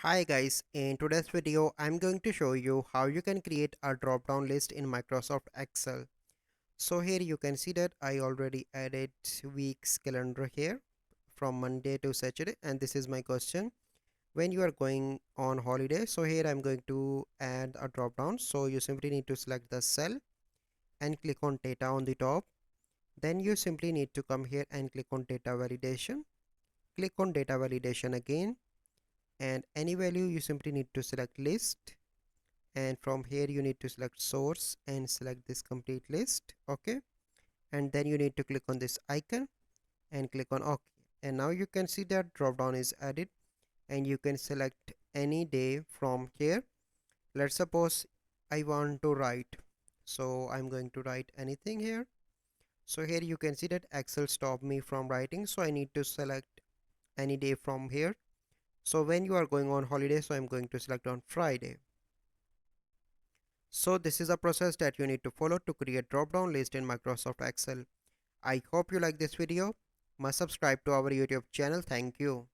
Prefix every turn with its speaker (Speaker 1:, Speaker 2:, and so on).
Speaker 1: Hi guys, in today's video I'm going to show you how you can create a drop down list in Microsoft Excel. So here you can see that I already added week's calendar here from Monday to Saturday, and this is my question. When you are going on holiday, so here I'm going to add a drop down. So you simply need to select the cell and click on data on the top. Then you simply need to come here and click on data validation. Click on data validation again, and any value you simply need to select list, and from here you need to select source and select this complete list. Okay, and then you need to click on this icon and click on OK, and now you can see that drop down is added and you can select any day from here. Let's suppose I want to write, so I'm going to write anything here. So here you can see that Excel stopped me from writing, so I need to select any day from here. So when you are going on holiday, so I'm going to select on Friday. So this is a process that you need to follow to create drop-down list in Microsoft Excel. I hope you like this video. Must subscribe to our YouTube channel. Thank you.